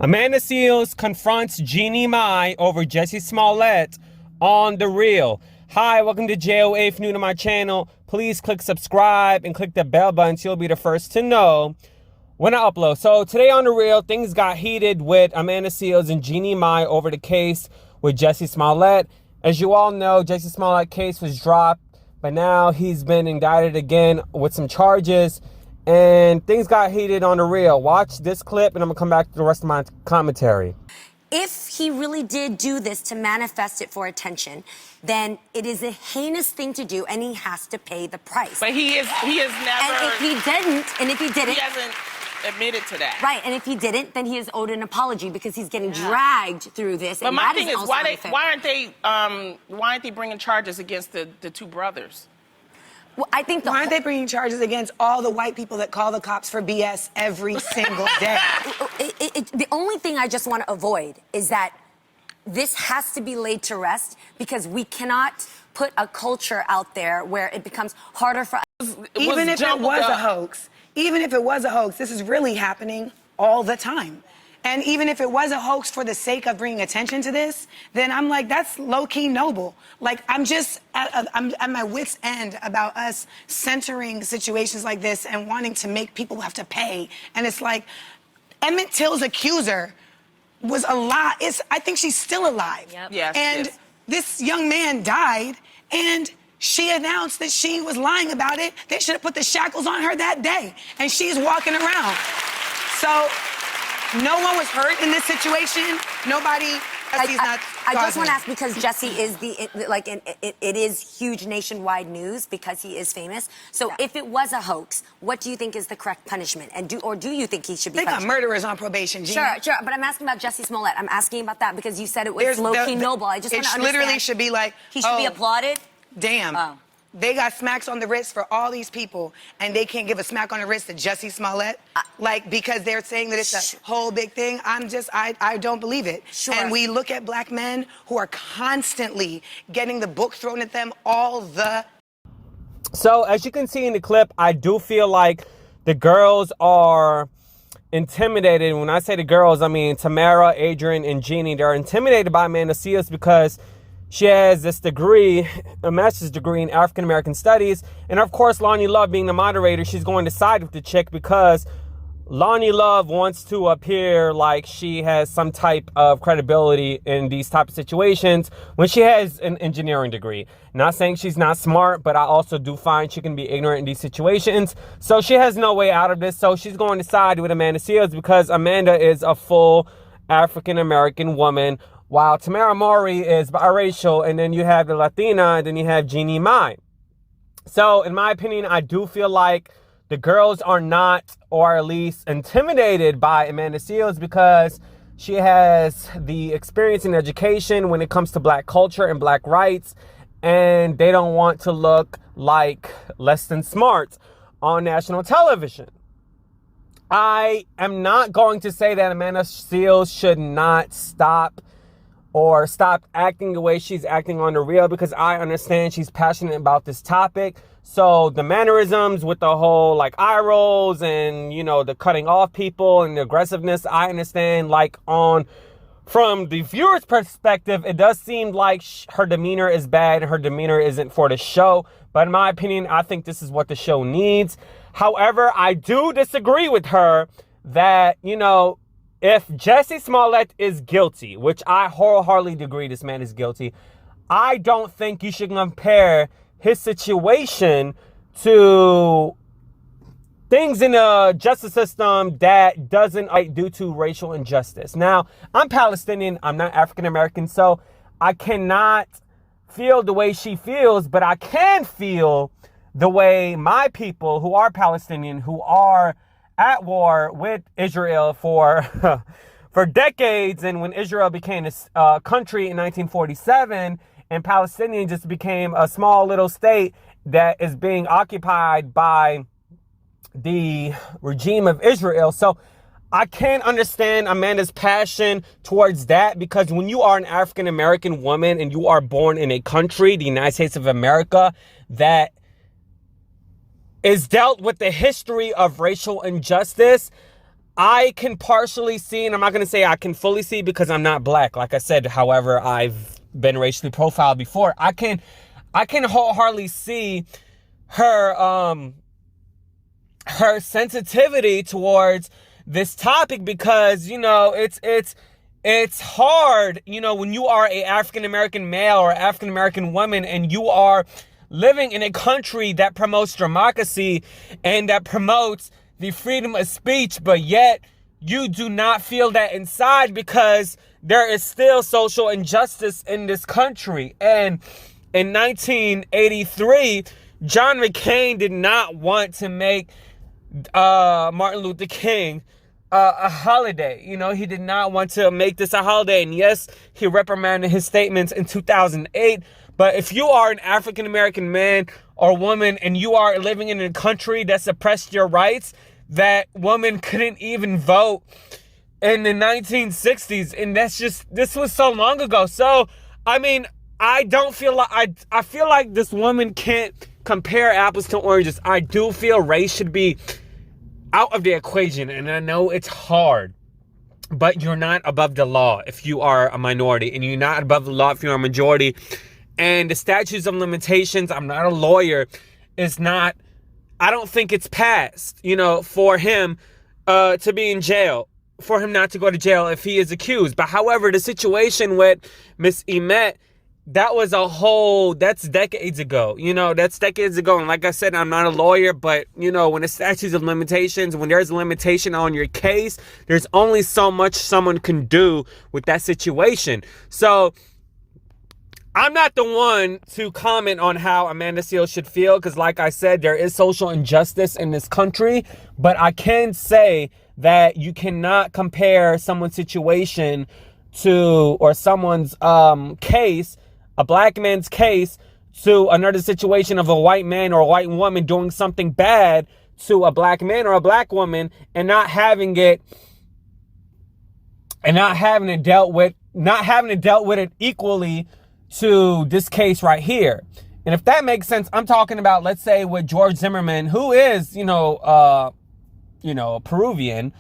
Amanda Seales confronts Jeannie Mai over Jussie Smollet on The Real. Hi, welcome to JOA. If you're new to my channel, please click subscribe and click the bell button so you'll be the first to know when I upload. So today on The Real, things got heated with Amanda Seales and Jeannie Mai over the case with Jussie Smollet. As you all know, Jussie Smollett case was dropped, but now he's been indicted again with some charges. And things got heated on The Real. Watch this clip and I'm gonna come back to the rest of my commentary. If he really did do this to manifest it for attention, then it is a heinous thing to do and he has to pay the price. But he has never... And if he didn't... He hasn't admitted to that. Right, and if he didn't, then he is owed an apology because he's getting dragged through this. But and my that thing is, unfair. why aren't they bringing charges against the two brothers? Well, I think why aren't they bringing charges against all the white people that call the cops for BS every single day? The only thing I just want to avoid is that this has to be laid to rest because we cannot put a culture out there where it becomes harder for us. Even if it was a hoax, this is really happening all the time. And even if it was a hoax for the sake of bringing attention to this, then I'm like, that's low-key noble. Like, I'm at my wit's end about us centering situations like this and wanting to make people have to pay. And it's like, Emmett Till's accuser was alive. I think she's still alive. Yep. Yes, and this young man died, and she announced that she was lying about it. They should have put the shackles on her that day. And she's walking around. So... no one was hurt in this situation. Nobody. I just want to ask because Jussie is it is huge nationwide news because he is famous. So if it was a hoax, what do you think is the correct punishment? And do you think he should be punished? They got murderers on probation, Jeannie. Sure. But I'm asking about Jussie Smollett. I'm asking about that because you said it was low-key noble. I just want to understand. It literally should be like, he should be applauded. Damn. Oh. They got smacks on the wrist for all these people, and they can't give a smack on the wrist to Jussie Smollett, because they're saying that it's a whole big thing. I don't believe it. Sure. And we look at black men who are constantly getting the book thrown at them all the... So, as you can see in the clip, I do feel like the girls are intimidated. When I say the girls, I mean Tamara, Adrian, and Jeannie. They're intimidated by Amanda Seales because she has this degree, a master's degree in African American Studies. And of course, Lonnie Love being the moderator, she's going to side with the chick because Lonnie Love wants to appear like she has some type of credibility in these type of situations when she has an engineering degree. Not saying she's not smart, but I also do find she can be ignorant in these situations. So she has no way out of this. So she's going to side with Amanda Seales because Amanda is a full African American woman, while Tamara Mowry is biracial, and then you have the Latina, and then you have Jeannie Mai. So, in my opinion, I do feel like the girls are not, or at least intimidated by Amanda Seales because she has the experience and education when it comes to black culture and black rights, and they don't want to look like less than smart on national television. I am not going to say that Amanda Seales should not stop acting the way she's acting on The Real because I understand she's passionate about this topic. So the mannerisms with the whole like eye rolls and, you know, the cutting off people and the aggressiveness, I understand from the viewer's perspective, it does seem like her demeanor is bad and her demeanor isn't for the show. But in my opinion, I think this is what the show needs. However, I do disagree with her that, you know, if Jussie Smollett is guilty, which I wholeheartedly agree this man is guilty, I don't think you should compare his situation to things in the justice system that doesn't due to racial injustice. Now, I'm Palestinian, I'm not African American, so I cannot feel the way she feels, but I can feel the way my people who are Palestinian, who are at war with Israel for decades, and when Israel became a country in 1947 and Palestinian just became a small little state that is being occupied by the regime of Israel. So I can understand Amanda's passion towards that because when you are an African American woman and you are born in a country, the United States of America, that is dealt with the history of racial injustice, I can partially see, and I'm not going to say I can fully see because I'm not black. Like I said, however, I've been racially profiled before. I can wholeheartedly see her her sensitivity towards this topic because, you know, it's hard, you know, when you are a African American male or African American woman and you are living in a country that promotes democracy and that promotes the freedom of speech, but yet you do not feel that inside because there is still social injustice in this country. And in 1983, John McCain did not want to make Martin Luther King a holiday. You know, he did not want to make this a holiday. And yes, he reprimanded his statements in 2008. But if you are an African American man or woman and you are living in a country that suppressed your rights, that women couldn't even vote in the 1960s, and this was so long ago. So, I mean, I don't feel like, I feel like this woman can't compare apples to oranges. I do feel race should be out of the equation, and I know it's hard, but you're not above the law if you are a minority, and you're not above the law if you're a majority. And the statutes of limitations, I'm not a lawyer, is not, I don't think it's passed, you know, for him to be in jail, for him not to go to jail if he is accused. But however, the situation with Miss Emet, that's decades ago, you know, that's decades ago. And like I said, I'm not a lawyer, but, you know, when the statutes of limitations, when there's a limitation on your case, there's only so much someone can do with that situation. So I'm not the one to comment on how Amanda Seales should feel, because like I said, there is social injustice in this country, but I can say that you cannot compare someone's situation to, or someone's case, a black man's case, to another situation of a white man or a white woman doing something bad to a black man or a black woman, and not having it dealt with it equally to this case right here. And if that makes sense, I'm talking about, let's say, with George Zimmerman, who is, Peruvian,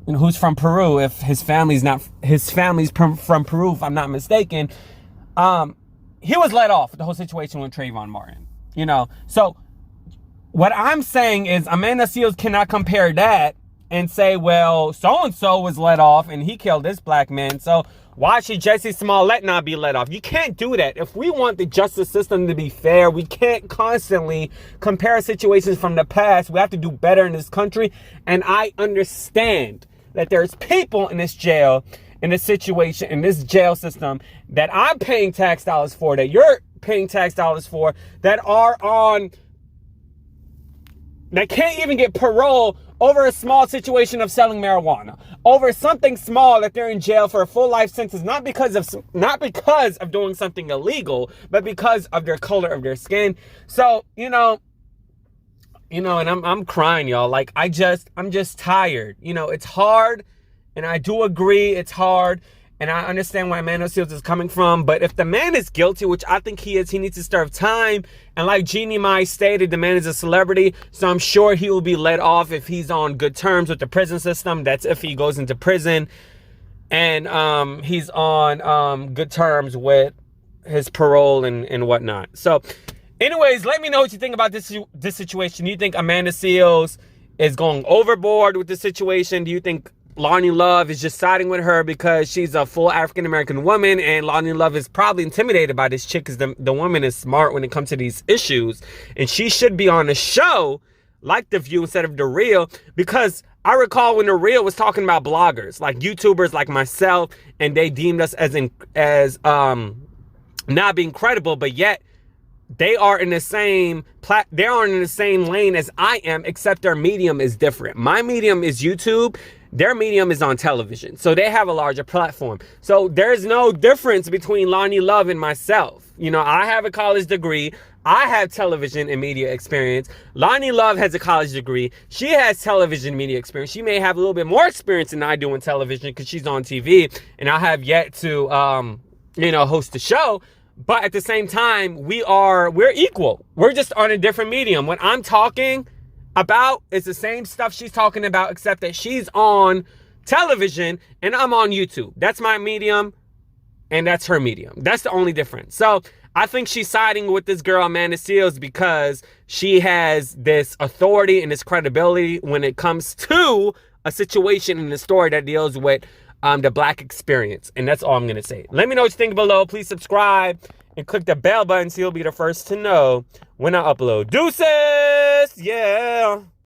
who's from Peru, if his family's from Peru, if I'm not mistaken. He was let off with the whole situation with Trayvon Martin, you know. So what I'm saying is Amanda Seales cannot compare that and say, well, so-and-so was let off and he killed this black man, so why should Jussie Smollet not be let off? You can't do that. If we want the justice system to be fair, we can't constantly compare situations from the past. We have to do better in this country. And I understand that there's people in this jail, in this situation, in this jail system, that I'm paying tax dollars for, that you're paying tax dollars for, that can't even get parole over a small situation of selling marijuana, over something small that they're in jail for a full life sentence, not because of doing something illegal, but because of their color of their skin. So, and I'm crying, y'all. Like, I'm just tired. You know, it's hard, and I do agree it's hard, and I understand where Amanda Seales is coming from. But if the man is guilty, which I think he is, he needs to serve time. And like Jeannie Mai stated, the man is a celebrity, so I'm sure he will be let off if he's on good terms with the prison system. That's if he goes into prison and he's on good terms with his parole and whatnot. So anyways, let me know what you think about this situation. Do you think Amanda Seales is going overboard with the situation? Do you think Lonnie Love is just siding with her because she's a full African American woman, and Lonnie Love is probably intimidated by this chick because the woman is smart when it comes to these issues, and she should be on a show like The View instead of The Real? Because I recall when The Real was talking about bloggers, like YouTubers like myself, and they deemed us as not being credible, but yet they are in the same lane as I am, except their medium is different. My medium is YouTube. Their medium is on television. So they have a larger platform. So there's no difference between Lonnie Love and myself. You know, I have a college degree. I have television and media experience. Lonnie Love has a college degree. She has television media experience. She may have a little bit more experience than I do in television because she's on TV, and I have yet to, host the show. But at the same time, we're equal. We're just on a different medium. When I'm talking, about is the same stuff she's talking about, except that she's on television and I'm on YouTube. That's my medium and that's her medium. That's the only difference. So I think she's siding with this girl, Amanda Seales, because she has this authority and this credibility when it comes to a situation in the story that deals with the Black experience. And that's all I'm going to say. Let me know what you think below. Please subscribe and click the bell button so you'll be the first to know when I upload. Deuces! Yeah!